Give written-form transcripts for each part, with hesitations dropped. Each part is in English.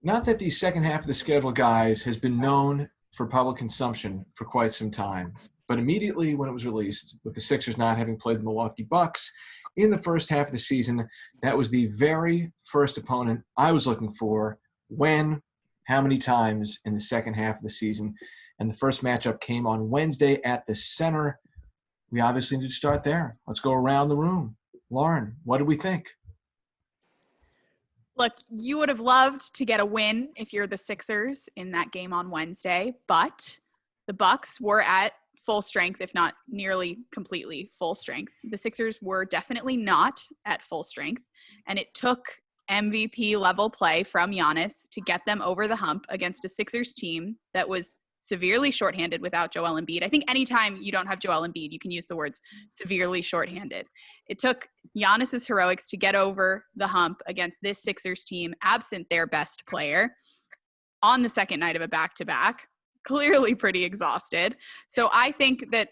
Not that the second half of the schedule, guys, has been known for public consumption for quite some time. But immediately when it was released, with the Sixers not having played the Milwaukee Bucks in the first half of the season, that was the very first opponent I was looking for. When, how many times in the second half of the season. And the first matchup came on Wednesday at the Center. We obviously need to start there. Let's go around the room. Lauren, what did we think? Look, you would have loved to get a win if you're the Sixers in that game on Wednesday, but the Bucks were at full strength, if not nearly completely full strength. The Sixers were definitely not at full strength, and it took MVP level play from Giannis to get them over the hump against a Sixers team that was severely shorthanded without Joel Embiid. I think anytime you don't have Joel Embiid, you can use the words severely shorthanded. It took Giannis's heroics to get over the hump against this Sixers team, absent their best player, on the second night of a back-to-back, clearly pretty exhausted. So I think that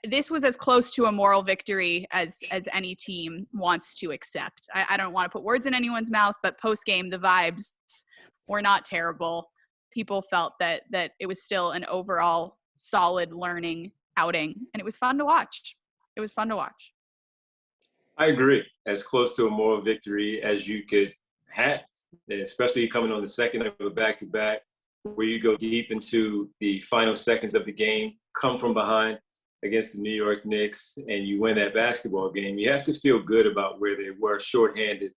this was as close to a moral victory as any team wants to accept. I don't want to put words in anyone's mouth, but post-game, the vibes were not terrible. People felt that it was still an overall solid learning outing, and it was fun to watch. It was fun to watch. I agree. As close to a moral victory as you could have, especially coming on the second of a back-to-back, where you go deep into the final seconds of the game, come from behind against the New York Knicks, and you win that basketball game. You have to feel good about where they were, shorthanded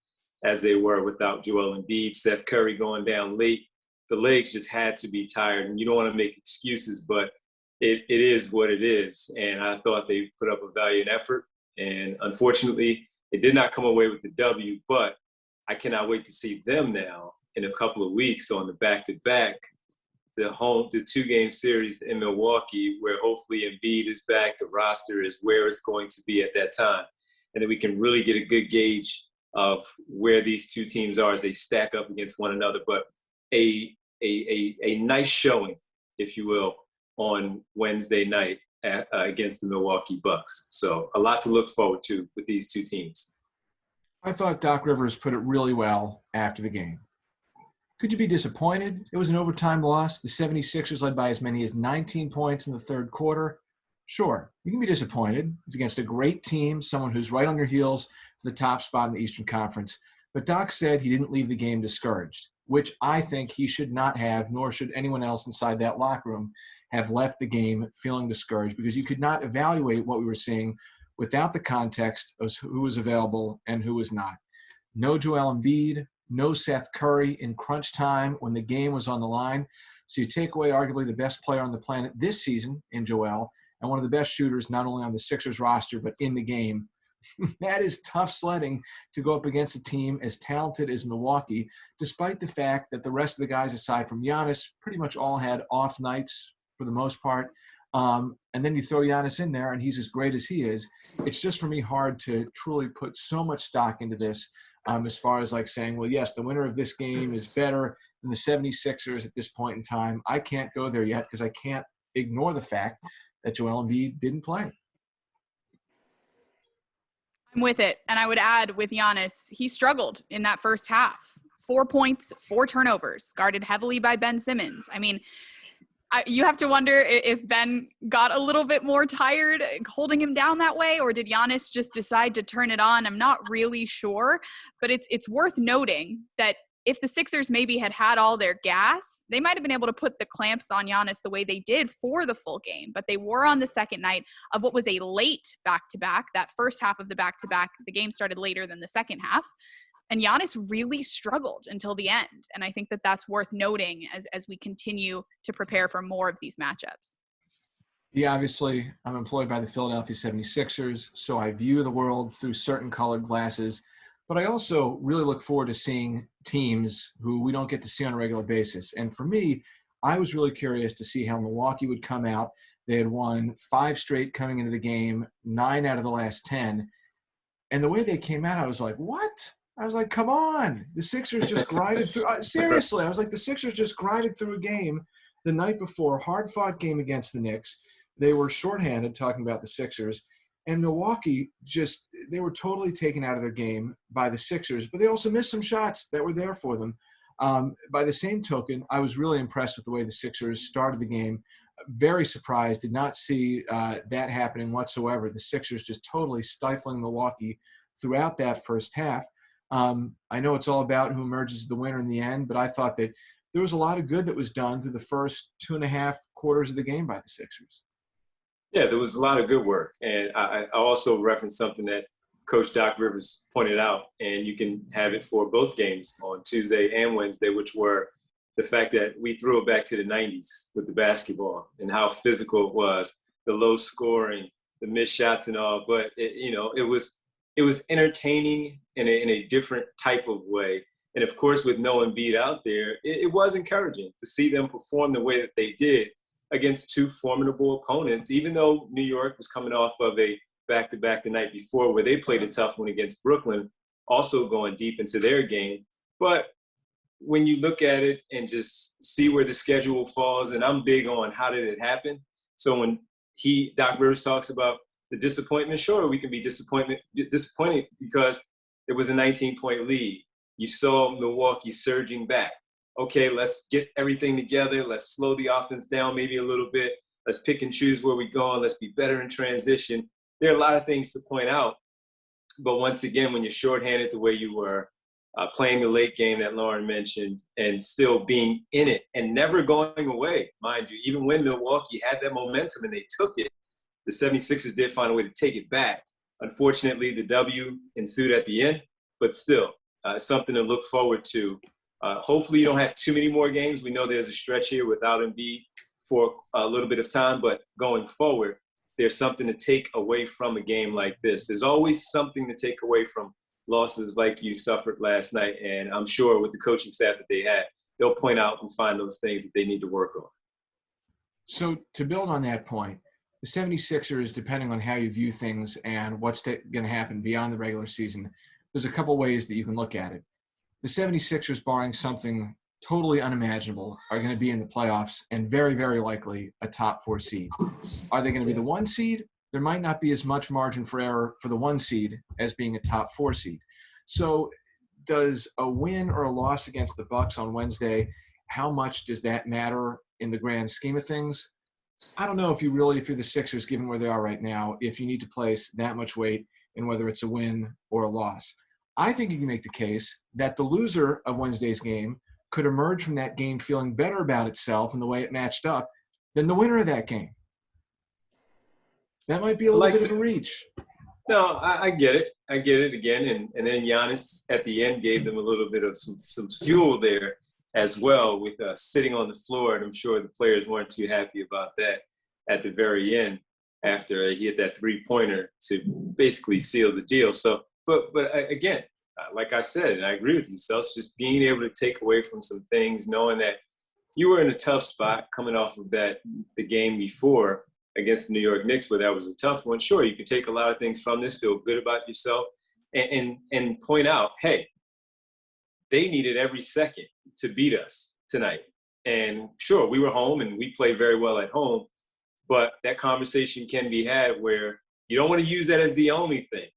as they were without Joel Embiid, Seth Curry going down late. The legs just had to be tired, and you don't want to make excuses, but it is what it is. And I thought they put up a valiant effort, and unfortunately, it did not come away with the W, but I cannot wait to see them now in a couple of weeks on the back-to-back, the two-game series in Milwaukee, where hopefully Embiid is back, the roster is where it's going to be at that time, and then we can really get a good gauge of where these two teams are as they stack up against one another. But a nice showing, if you will, on Wednesday night against the Milwaukee Bucks. So a lot to look forward to with these two teams. I thought Doc Rivers put it really well after the game. Could you be disappointed? It was an overtime loss. The 76ers led by as many as 19 points in the third quarter. Sure, you can be disappointed. It's against a great team, someone who's right on your heels for the top spot in the Eastern Conference. But Doc said he didn't leave the game discouraged, which I think he should not have, nor should anyone else inside that locker room have left the game feeling discouraged, because you could not evaluate what we were seeing without the context of who was available and who was not. No Joel Embiid, no Seth Curry in crunch time when the game was on the line. So you take away arguably the best player on the planet this season in Joel, and one of the best shooters not only on the Sixers roster but in the game. That is tough sledding to go up against a team as talented as Milwaukee, despite the fact that the rest of the guys aside from Giannis pretty much all had off nights for the most part. And then you throw Giannis in there and he's as great as he is. It's just for me hard to truly put so much stock into this as far as like saying, well, yes, the winner of this game is better than the 76ers at this point in time. I can't go there yet because I can't ignore the fact that Joel Embiid didn't play. I'm with it. And I would add with Giannis, he struggled in that first half. 4 points, 4 turnovers, guarded heavily by Ben Simmons. I mean, you have to wonder if Ben got a little bit more tired holding him down that way, or did Giannis just decide to turn it on? I'm not really sure, but it's worth noting that if the Sixers maybe had all their gas, they might have been able to put the clamps on Giannis the way they did for the full game. But they were on the second night of what was a late back-to-back. That first half of the back-to-back, the game started later than the second half. And Giannis really struggled until the end. And I think that that's worth noting as we continue to prepare for more of these matchups. Yeah, obviously, I'm employed by the Philadelphia 76ers, so I view the world through certain colored glasses. But I also really look forward to seeing teams who we don't get to see on a regular basis. And for me, I was really curious to see how Milwaukee would come out. They had won 5 straight coming into the game, 9 out of the last 10. And the way they came out, I was like, what? I was like, come on. The Sixers just grinded through. Seriously, I was like, the Sixers just grinded through a game the night before, hard-fought game against the Knicks. They were shorthanded, talking about the Sixers. And Milwaukee they were totally taken out of their game by the Sixers, but they also missed some shots that were there for them. By the same token, I was really impressed with the way the Sixers started the game. Very surprised, did not see that happening whatsoever. The Sixers just totally stifling Milwaukee throughout that first half. I know it's all about who emerges the winner in the end, but I thought that there was a lot of good that was done through the first 2.5 quarters of the game by the Sixers. Yeah, there was a lot of good work. And I also referenced something that Coach Doc Rivers pointed out, and you can have it for both games on Tuesday and Wednesday, which were the fact that we threw it back to the 90s with the basketball and how physical it was, the low scoring, the missed shots and all. But, it was entertaining in a different type of way. And, of course, with no Embiid out there, it was encouraging to see them perform the way that they did against two formidable opponents, even though New York was coming off of a back-to-back the night before where they played a tough one against Brooklyn, also going deep into their game. But when you look at it and just see where the schedule falls, and I'm big on how did it happen. So when Doc Rivers talks about the disappointment, sure, we can be disappointed because it was a 19-point lead. You saw Milwaukee surging back. Okay, let's get everything together. Let's slow the offense down maybe a little bit. Let's pick and choose where we're going. Let's be better in transition. There are a lot of things to point out. But once again, when you're shorthanded the way you were, playing the late game that Lauren mentioned, and still being in it and never going away, mind you, even when Milwaukee had that momentum and they took it, the 76ers did find a way to take it back. Unfortunately, the W ensued at the end, but still something to look forward to. Hopefully you don't have too many more games. We know there's a stretch here without Embiid for a little bit of time, but going forward, there's something to take away from a game like this. There's always something to take away from losses like you suffered last night, and I'm sure with the coaching staff that they had, they'll point out and find those things that they need to work on. So to build on that point, the 76ers, depending on how you view things and what's going to happen beyond the regular season, there's a couple ways that you can look at it. The 76ers, barring something totally unimaginable, are going to be in the playoffs and very, very likely a top 4 seed. Are they going to be the 1 seed? There might not be as much margin for error for the 1 seed as being a top 4 seed. So does a win or a loss against the Bucks on Wednesday, how much does that matter in the grand scheme of things? I don't know if you're the Sixers, given where they are right now, if you need to place that much weight in whether it's a win or a loss. I think you can make the case that the loser of Wednesday's game could emerge from that game feeling better about itself and the way it matched up than the winner of that game. That might be a little bit of a reach. No, I get it. I get it again. And then Giannis at the end gave them a little bit of some fuel there as well with sitting on the floor. And I'm sure the players weren't too happy about that at the very end after he hit that 3-pointer to basically seal the deal. So, but again, like I said, and I agree with you, Seltz, just being able to take away from some things, knowing that you were in a tough spot coming off of the game before against the New York Knicks, where that was a tough one. Sure, you can take a lot of things from this, feel good about yourself, and point out, hey, they needed every second to beat us tonight. And sure, we were home and we played very well at home, but that conversation can be had where you don't want to use that as the only thing,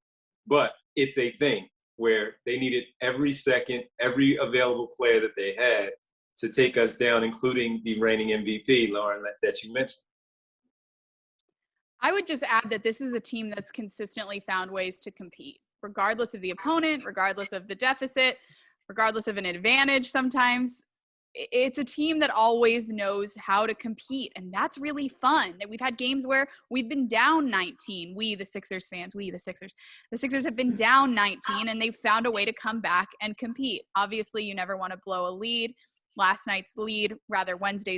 but it's a thing where they needed every second, every available player that they had to take us down, including the reigning MVP, Lauren, that you mentioned. I would just add that this is a team that's consistently found ways to compete, regardless of the opponent, regardless of the deficit, regardless of an advantage sometimes. It's a team that always knows how to compete, and that's really fun. That we've had games where we've been down 19. We, the Sixers fans, the Sixers have been down 19, and they've found a way to come back and compete. Obviously, you never want to blow a lead. Wednesday's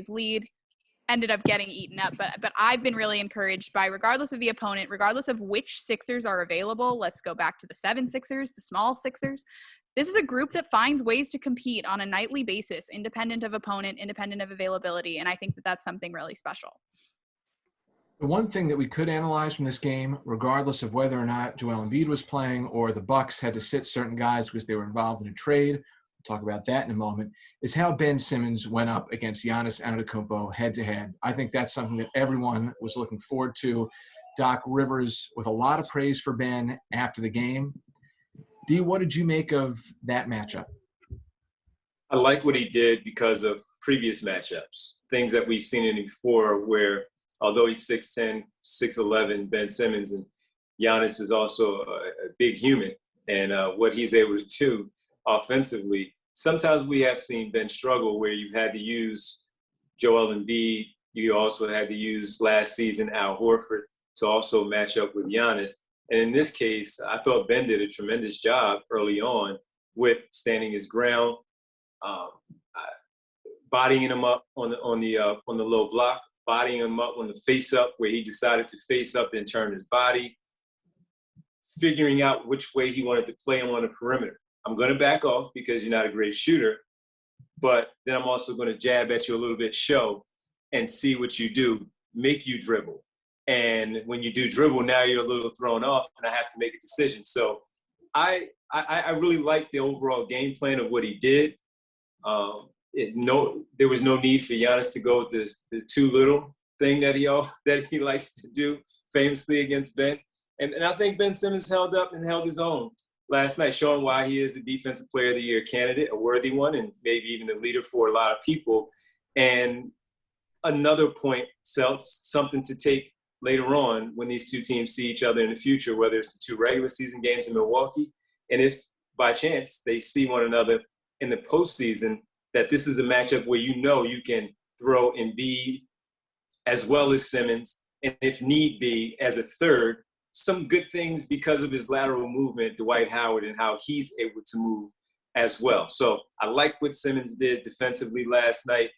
lead ended up getting eaten up. But I've been really encouraged by, regardless of the opponent, regardless of which Sixers are available, let's go back to the 7 Sixers, the small Sixers. This is a group that finds ways to compete on a nightly basis, independent of opponent, independent of availability, and I think that that's something really special. The one thing that we could analyze from this game, regardless of whether or not Joel Embiid was playing or the Bucks had to sit certain guys because they were involved in a trade, we'll talk about that in a moment, is how Ben Simmons went up against Giannis Antetokounmpo head-to-head. I think that's something that everyone was looking forward to. Doc Rivers with a lot of praise for Ben after the game. Dee, what did you make of that matchup? I like what he did because of previous matchups, things that we've seen in before where although he's 6'10", 6'11", Ben Simmons, and Giannis is also a big human, and what he's able to do offensively, sometimes we have seen Ben struggle where you've had to use Joel Embiid. You also had to use last season Al Horford to also match up with Giannis. And in this case, I thought Ben did a tremendous job early on with standing his ground, bodying him up on the low block, bodying him up on the face up where he decided to face up and turn his body, figuring out which way he wanted to play him on the perimeter. I'm going to back off because you're not a great shooter, but then I'm also going to jab at you a little bit, show, and see what you do, make you dribble. And when you do dribble, now you're a little thrown off, and I have to make a decision. So I really like the overall game plan of what he did. There was no need for Giannis to go with the too little thing that he likes to do famously against Ben. And I think Ben Simmons held up and held his own last night, showing why he is the Defensive Player of the Year candidate, a worthy one, and maybe even the leader for a lot of people. And another point, Seltz, something to take later on when these two teams see each other in the future, whether it's the two regular season games in Milwaukee, and if by chance they see one another in the postseason, that this is a matchup where you can throw Embiid as well as Simmons, and if need be, as a third, some good things because of his lateral movement, Dwight Howard, and how he's able to move as well. So I like what Simmons did defensively last night.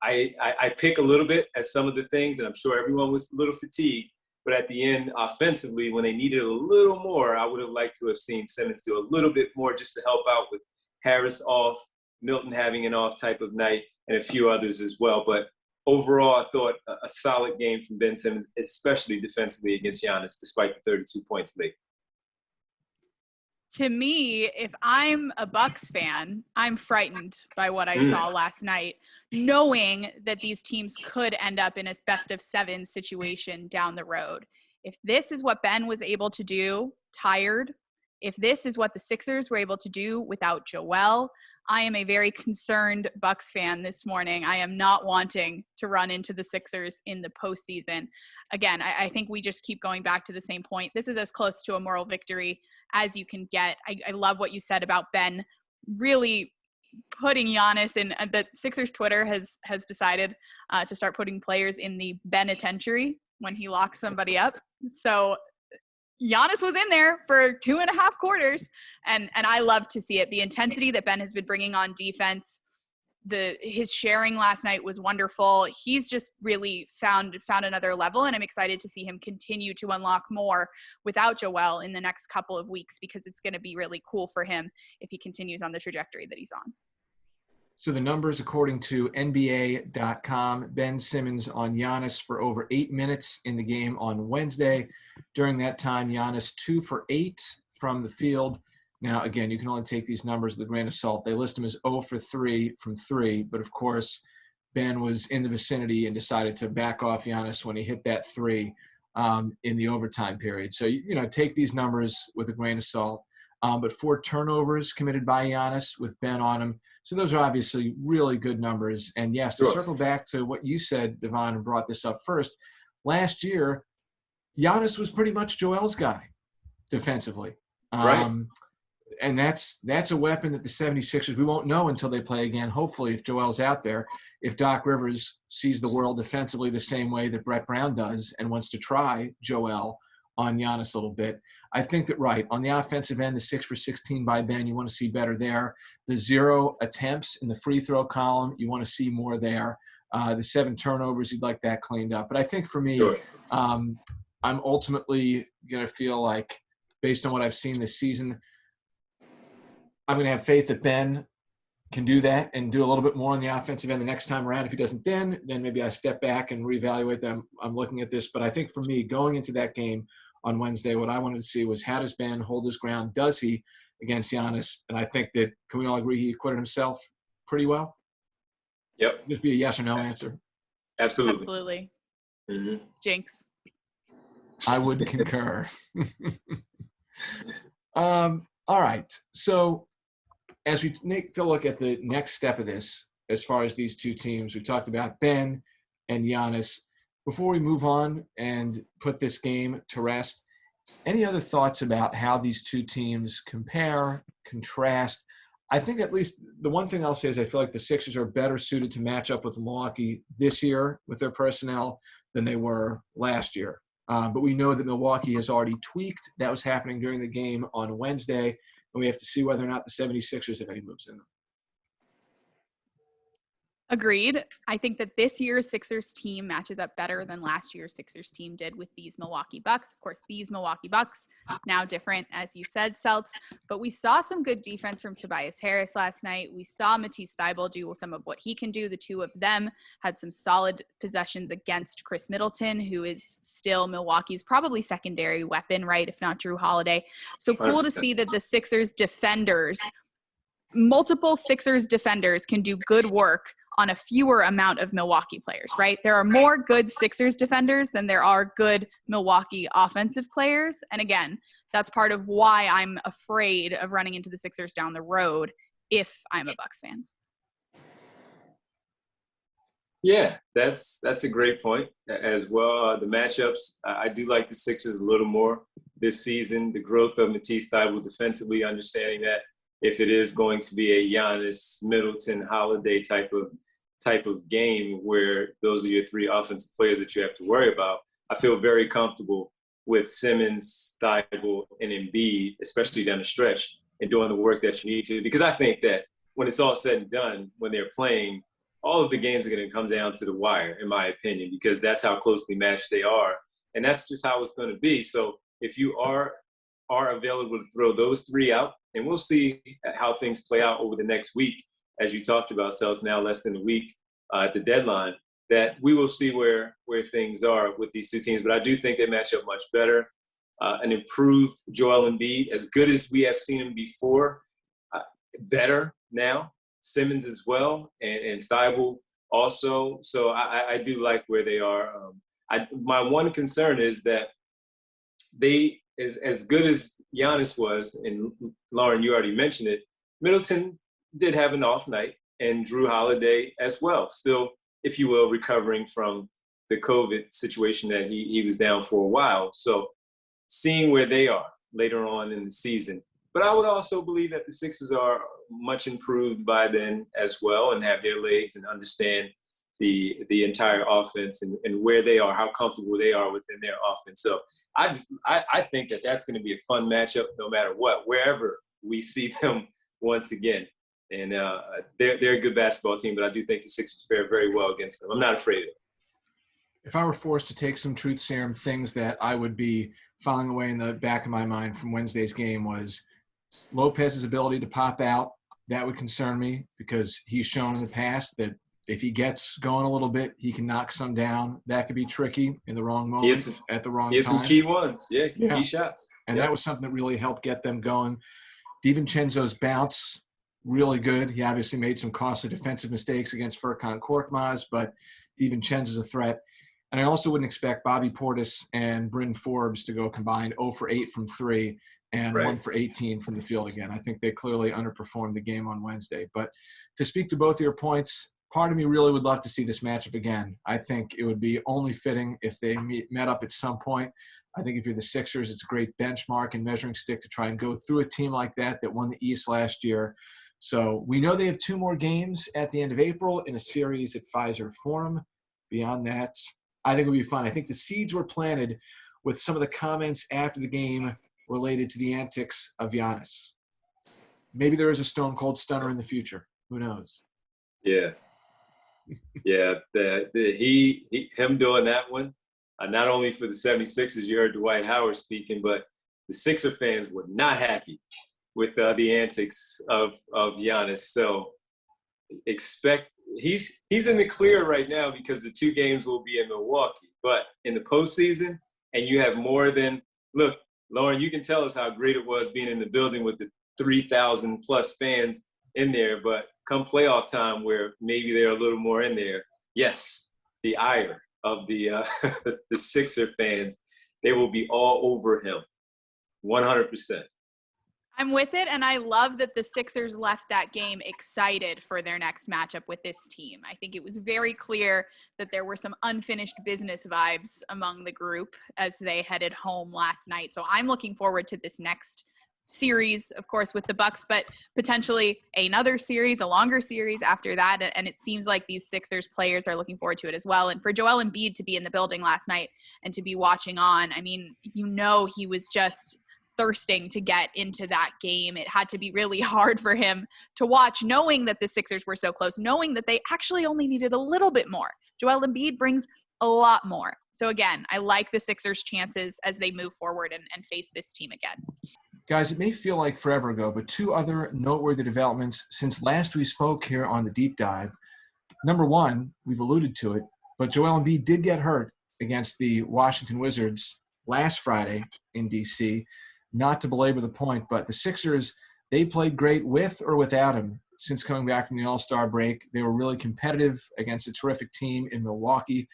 I pick a little bit at some of the things, and I'm sure everyone was a little fatigued, but at the end, offensively, when they needed a little more, I would have liked to have seen Simmons do a little bit more just to help out with Harris off, Milton having an off type of night, and a few others as well. But overall, I thought a solid game from Ben Simmons, especially defensively against Giannis, despite the 32 points late. To me, if I'm a Bucks fan, I'm frightened by what I saw last night, knowing that these teams could end up in a best-of-7 situation down the road. If this is what Ben was able to do, tired, if this is what the Sixers were able to do without Joel, I am a very concerned Bucks fan this morning. I am not wanting to run into the Sixers in the postseason. Again, I think we just keep going back to the same point. This is as close to a moral victory as you can get. I love what you said about Ben really putting Giannis in. The Sixers Twitter has decided to start putting players in the penitentiary when he locks somebody up. So Giannis was in there for 2.5 quarters, and I love to see it. The intensity that Ben has been bringing on defense, his sharing last night was wonderful. He's just really found another level, and I'm excited to see him continue to unlock more without Joel in the next couple of weeks, because it's going to be really cool for him if he continues on the trajectory that he's on. So the numbers, according to NBA.com, Ben Simmons on Giannis for over 8 minutes in the game on Wednesday. During that time, Giannis 2 for 8 from the field. Now, again, you can only take these numbers with a grain of salt. They list him as 0 for 3 from 3, but of course, Ben was in the vicinity and decided to back off Giannis when he hit that 3 in the overtime period. So, take these numbers with a grain of salt. But 4 turnovers committed by Giannis with Ben on him. So those are obviously really good numbers. And yes, to circle back to what you said, Devon, and brought this up first, last year, Giannis was pretty much Joel's guy defensively. Right. And that's a weapon that the 76ers, we won't know until they play again, hopefully, if Joel's out there, if Doc Rivers sees the world defensively the same way that Brett Brown does and wants to try Joel on Giannis a little bit. I think that, right, on the offensive end, the 6 for 16 by Ben, you want to see better there. The 0 attempts in the free throw column, you want to see more there. The 7 turnovers, you'd like that cleaned up. But I think for me, I'm ultimately going to feel like, based on what I've seen this season, I'm going to have faith that Ben can do that and do a little bit more on the offensive end the next time around. If he doesn't then maybe I step back and reevaluate them. I'm looking at this. But I think for me, going into that game on Wednesday, what I wanted to see was, how does Ben hold his ground? Does he against Giannis? And I think that, can we all agree he acquitted himself pretty well? Yep. Just be a yes or no answer. Absolutely. Mm-hmm. Jinx. I would concur. All right. So as we take a look at the next step of this, as far as these two teams, we've talked about Ben and Giannis. Before we move on and put this game to rest, any other thoughts about how these two teams compare, contrast? I think at least the one thing I'll say is I feel like the Sixers are better suited to match up with Milwaukee this year with their personnel than they were last year. But we know that Milwaukee has already tweaked. That was happening during the game on Wednesday, and we have to see whether or not the 76ers have any moves in them. Agreed. I think that this year's Sixers team matches up better than last year's Sixers team did with these Milwaukee Bucks. Of course, these Milwaukee Bucks, now different, as you said, Seltz. But we saw some good defense from Tobias Harris last night. We saw Matisse Thybulle do some of what he can do. The two of them had some solid possessions against Chris Middleton, who is still Milwaukee's probably secondary weapon, right, if not Drew Holiday. So cool to see that the Sixers defenders, multiple Sixers defenders, can do good work on a fewer amount of Milwaukee players, right? There are more good Sixers defenders than there are good Milwaukee offensive players. And again, that's part of why I'm afraid of running into the Sixers down the road if I'm a Bucks fan. Yeah, that's a great point as well. The matchups, I do like the Sixers a little more this season. The growth of Matisse Thybulle defensively, understanding that if it is going to be a Giannis, Middleton, Holiday type of game where those are your three offensive players that you have to worry about, I feel very comfortable with Simmons, Thybulle, and Embiid, especially down the stretch, and doing the work that you need to. Because I think that when it's all said and done, when they're playing, all of the games are going to come down to the wire, in my opinion, because that's how closely matched they are. And that's just how it's going to be. So if you are available to throw those three out, and we'll see how things play out over the next week, as you talked about, Self, now less than a week at the deadline, that we will see where things are with these two teams. But I do think they match up much better. An improved Joel Embiid, as good as we have seen him before, better now. Simmons as well, and Thybulle also. So I do like where they are. My one concern is that they, as good as Giannis was, and Lauren, you already mentioned it, Middleton did have an off night, and Drew Holiday as well. Still, if you will, recovering from the COVID situation that he was down for a while. So seeing where they are later on in the season. But I would also believe that the Sixers are much improved by then as well, and have their legs and understand the entire offense and where they are, how comfortable they are within their offense. So I think that that's going to be a fun matchup no matter what, wherever we see them once again. And they're a good basketball team, but I do think the Sixers fare very well against them. I'm not afraid of it. If I were forced to take some truth serum, things that I would be filing away in the back of my mind from Wednesday's game was Lopez's ability to pop out. That would concern me because he's shown in the past that if he gets going a little bit, he can knock some down. That could be tricky in the wrong moment at the wrong time. He had some key ones. Yeah, key shots. And that was something that really helped get them going. DiVincenzo's bounce, really good. He obviously made some costly defensive mistakes against Furkan Korkmaz, but DiVincenzo's a threat. And I also wouldn't expect Bobby Portis and Bryn Forbes to go combined 0 for 8 from 3 and 1 for 18 from the field again. I think they clearly underperformed the game on Wednesday. But to speak to both of your points, part of me really would love to see this matchup again. I think it would be only fitting if they met up at some point. I think if you're the Sixers, it's a great benchmark and measuring stick to try and go through a team like that won the East last year. So we know they have 2 more games at the end of April in a series at Pfizer Forum. Beyond that, I think it would be fun. I think the seeds were planted with some of the comments after the game related to the antics of Giannis. Maybe there is a stone cold stunner in the future. Who knows? Yeah. Yeah. Him doing that one, not only for the 76ers, you heard Dwight Howard speaking, but the Sixer fans were not happy with the antics of Giannis. So expect he's in the clear right now because the 2 games will be in Milwaukee. But in the postseason, and you have more than – look, Lauren, you can tell us how great it was being in the building with the 3,000-plus fans in there. But come playoff time where maybe they're a little more in there, yes, the ire of the the Sixer fans, they will be all over him, 100%. I'm with it, and I love that the Sixers left that game excited for their next matchup with this team. I think it was very clear that there were some unfinished business vibes among the group as they headed home last night. So I'm looking forward to this next series, of course, with the Bucks, but potentially another series, a longer series after that. And it seems like these Sixers players are looking forward to it as well. And for Joel Embiid to be in the building last night and to be watching on, I mean, he was just thirsting to get into that game. It had to be really hard for him to watch, knowing that the Sixers were so close, knowing that they actually only needed a little bit more. Joel Embiid brings a lot more. So again, I like the Sixers' chances as they move forward and face this team again. Guys, it may feel like forever ago, but two other noteworthy developments since last we spoke here on the Deep Dive. Number one, we've alluded to it, but Joel Embiid did get hurt against the Washington Wizards last Friday in D.C. Not to belabor the point, but the Sixers, they played great with or without him since coming back from the All-Star break. They were really competitive against a terrific team in Milwaukee.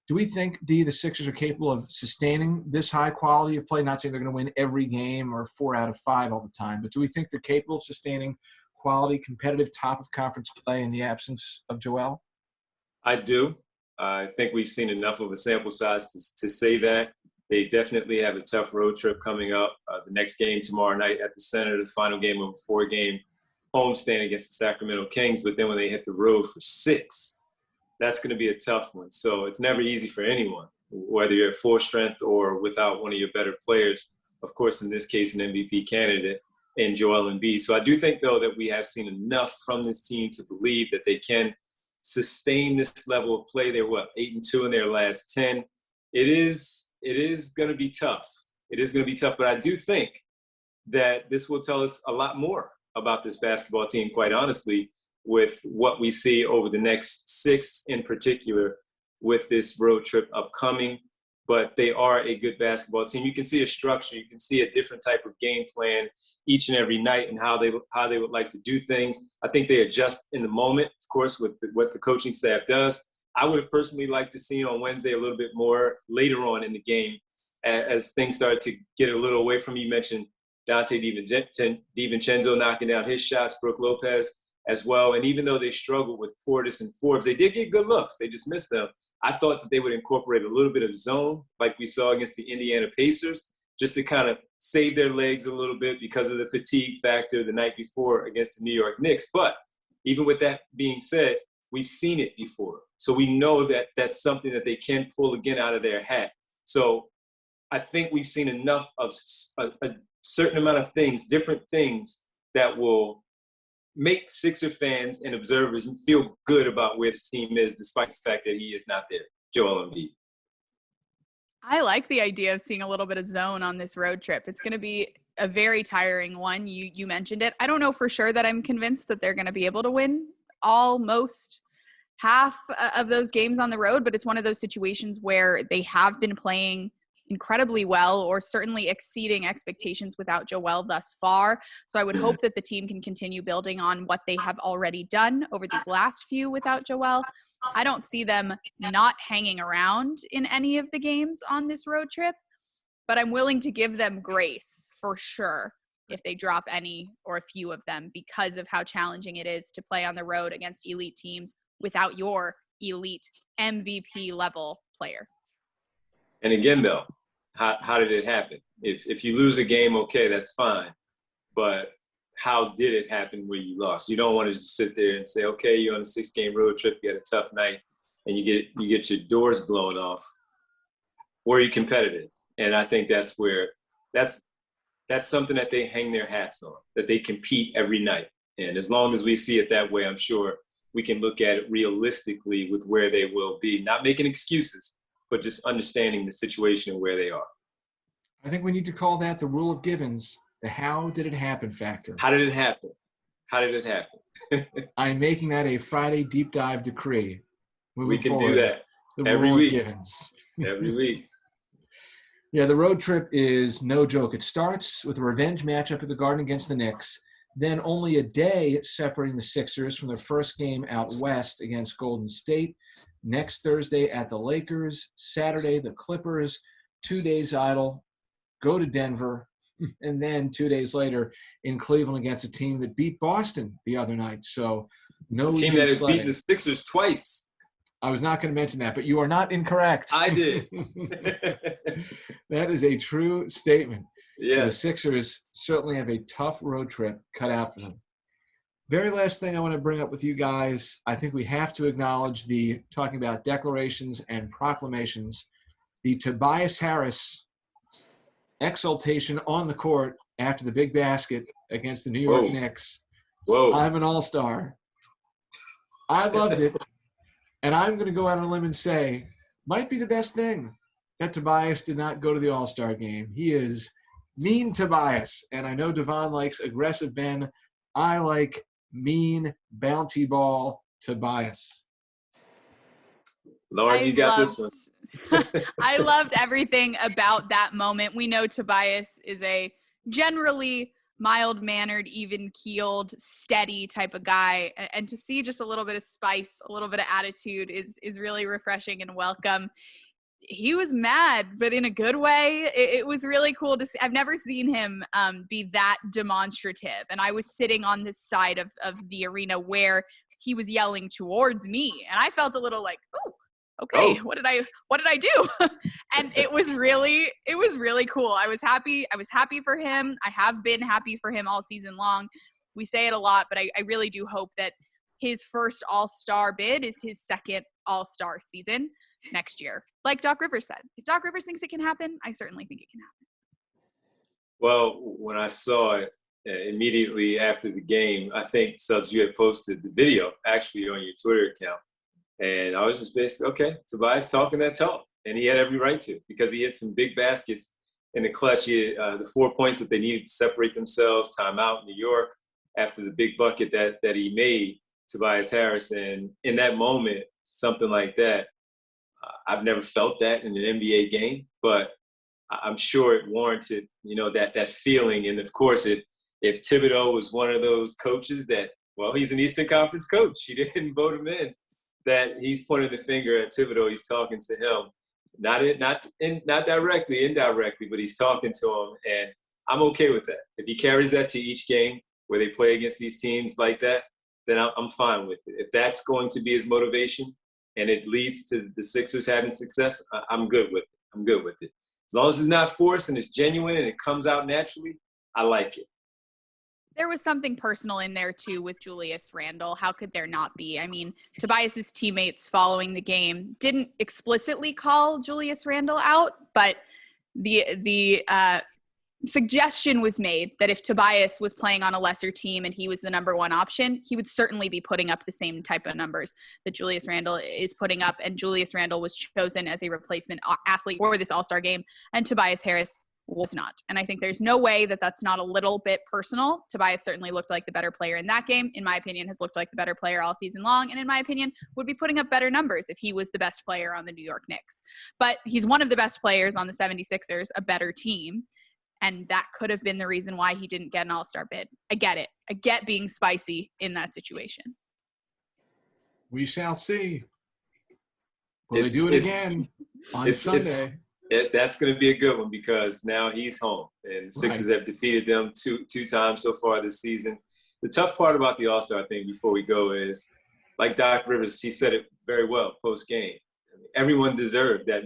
Do we think, D, the Sixers are capable of sustaining this high quality of play? Not saying they're going to win every game or 4 out of 5 all the time, but do we think they're capable of sustaining quality, competitive, top-of-conference play in the absence of Joel? I do. I think we've seen enough of a sample size to say that. They definitely have a tough road trip coming up. The next game tomorrow night at the Center, the final game of a 4-game homestand against the Sacramento Kings. But then when they hit the road for 6, that's going to be a tough one. So it's never easy for anyone, whether you're at full strength or without one of your better players. Of course, in this case, an MVP candidate in Joel Embiid. So I do think, though, that we have seen enough from this team to believe that they can sustain this level of play. They're, 8-2 in their last 10. It is going to be tough. It is going to be tough, but I do think that this will tell us a lot more about this basketball team, quite honestly, with what we see over the next 6 in particular with this road trip upcoming. But they are a good basketball team. You can see a structure. You can see a different type of game plan each and every night and how they would like to do things. I think they adjust in the moment, of course, with what the coaching staff does. I would have personally liked to see on Wednesday a little bit more later on in the game as things started to get a little away from you. You mentioned Dante DiVincenzo knocking down his shots, Brook Lopez as well. And even though they struggled with Portis and Forbes, they did get good looks. They just missed them. I thought that they would incorporate a little bit of zone like we saw against the Indiana Pacers just to kind of save their legs a little bit because of the fatigue factor the night before against the New York Knicks. But even with that being said, we've seen it before. So we know that that's something that they can pull again out of their hat. So I think we've seen enough of a certain amount of things, different things that will make Sixer fans and observers feel good about where this team is, despite the fact that he is not there, Joel Embiid. I like the idea of seeing a little bit of zone on this road trip. It's going to be a very tiring one. You mentioned it. I don't know for sure that I'm convinced that they're going to be able to win almost half of those games on the road, but it's one of those situations where they have been playing incredibly well, or certainly exceeding expectations without Joel thus far. So I would hope that the team can continue building on what they have already done over these last few without Joel. I don't see them not hanging around in any of the games on this road trip, but I'm willing to give them grace for sure if they drop any or a few of them because of how challenging it is to play on the road against elite teams without your elite MVP level player. And again, though, how did it happen? If you lose a game, okay, that's fine. But how did it happen where you lost? You don't want to just sit there and say, okay, you're on a 6-game road trip, you had a tough night, and you get your doors blown off. Were you competitive? And I think that's where that's something that they hang their hats on, that they compete every night. And as long as we see it that way, I'm sure we can look at it realistically with where they will be, not making excuses, but just understanding the situation and where they are. I think we need to call that the rule of Givens, the how did it happen factor. How did it happen? How did it happen? I'm making that a Friday deep dive decree. We can do that the every rule week. Of Givens. Every week. Yeah, the road trip is no joke. It starts with a revenge matchup at the Garden against the Knicks, then only a day separating the Sixers from their first game out west against Golden State. Next Thursday at the Lakers, Saturday the Clippers, 2 days idle, go to Denver, and then 2 days later in Cleveland against a team that beat Boston the other night. So no team easy that has sledding. beaten the Sixers twice. I was not going to mention that, but you are not incorrect. I did. That is a true statement. Yes. So the Sixers certainly have a tough road trip cut out for them. Very last thing I want to bring up with you guys, I think we have to acknowledge talking about declarations and proclamations, the Tobias Harris exultation on the court after the big basket against the New York Knicks. Whoa. I'm an all-star. I loved it. And I'm going to go out on a limb and say, might be the best thing that Tobias did not go to the All-Star game. He is mean Tobias. And I know Devon likes aggressive Ben. I like mean bounty ball Tobias. Lauren, you got this one. I loved everything about that moment. We know Tobias is a generally mild-mannered, even-keeled, steady type of guy. And to see just a little bit of spice, a little bit of attitude is really refreshing and welcome. He was mad, but in a good way. It was really cool to see. I've never seen him be that demonstrative. And I was sitting on this side of the arena where he was yelling towards me. And I felt a little like, oh, okay, what did I do? And it was really cool. I was happy for him. I have been happy for him all season long. We say it a lot, but I really do hope that his first All-Star bid is his second All-Star season next year. Like Doc Rivers said, if Doc Rivers thinks it can happen, I certainly think it can happen. Well, when I saw it immediately after the game, I think, Subs, you had posted the video actually on your Twitter account. And I was just basically, okay, Tobias talking that talk. And he had every right to, because he hit some big baskets in the clutch. He had, the 4 points that they needed to separate themselves, timeout in New York, after the big bucket that he made, Tobias Harris. And in that moment, something like that, I've never felt that in an NBA game, but I'm sure it warranted, that feeling. And of course, if Thibodeau was one of those coaches that, well, he's an Eastern Conference coach, he didn't vote him in, that he's pointing the finger at Thibodeau, he's talking to him, not directly, indirectly, but he's talking to him, and I'm okay with that. If he carries that to each game where they play against these teams like that, then I'm fine with it. If that's going to be his motivation and it leads to the Sixers having success, I'm good with it. As long as it's not forced and it's genuine and it comes out naturally, I like it. There was something personal in there, too, with Julius Randle. How could there not be? I mean, Tobias's teammates following the game didn't explicitly call Julius Randle out, but the suggestion was made that if Tobias was playing on a lesser team and he was the number one option, he would certainly be putting up the same type of numbers that Julius Randle is putting up. And Julius Randle was chosen as a replacement athlete for this All-Star game, and Tobias Harris was not. And I think there's no way that that's not a little bit personal. Tobias certainly looked like the better player in that game. In my opinion, has looked like the better player all season long. And in my opinion, would be putting up better numbers if he was the best player on the New York Knicks. But he's one of the best players on the 76ers, a better team. And that could have been the reason why he didn't get an All-Star bid. I get it. I get being spicy in that situation. We shall see. Will they do it again on Sunday? That's going to be a good one, because now he's home, and the Sixers have defeated them two times so far this season. The tough part about the All-Star thing, before we go, is, like Doc Rivers, he said it very well post-game. Everyone deserved to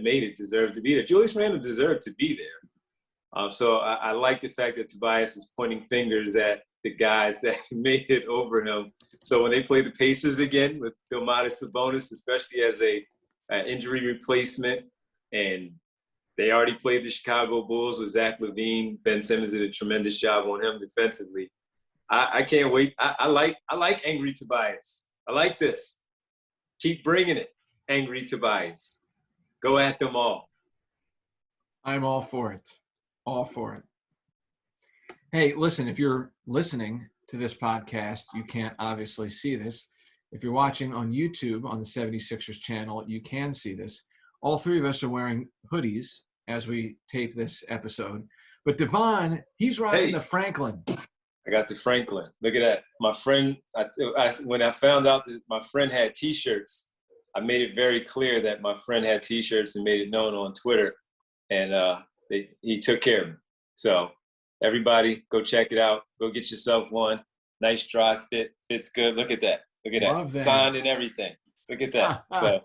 be there. Julius Randle deserved to be there. So I like the fact that Tobias is pointing fingers at the guys that made it over him. So when they play the Pacers again with Domantas Sabonis, especially as an injury replacement, and they already played the Chicago Bulls with Zach LaVine. Ben Simmons did a tremendous job on him defensively. I can't wait. I like angry Tobias. I like this. Keep bringing it, angry Tobias. Go at them all. I'm all for it. All for it. Hey, listen, if you're listening to this podcast, you can't obviously see this. If you're watching on YouTube on the 76ers channel, you can see this. All three of us are wearing hoodies as we tape this episode. But Devon, he's rocking the Franklin. I got the Franklin. Look at that. My friend, when I found out that my friend had T-shirts, I made it very clear that my friend had T-shirts and made it known on Twitter. And he took care of me. So Everybody, go check it out. Go get yourself one. Nice dry fit. Fits good. Look at that. Look at Love that. that. Signed and everything. Look at that. So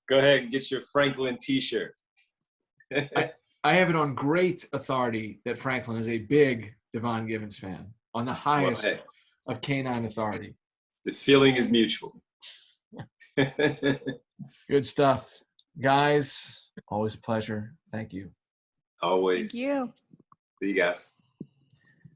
go ahead and get your Franklin t-shirt. I have it on great authority that Franklin is a big Devon Givens fan, on the highest of canine authority. The feeling is mutual. Good stuff. Guys, always a pleasure. Thank you. Always. Thank you. See you guys.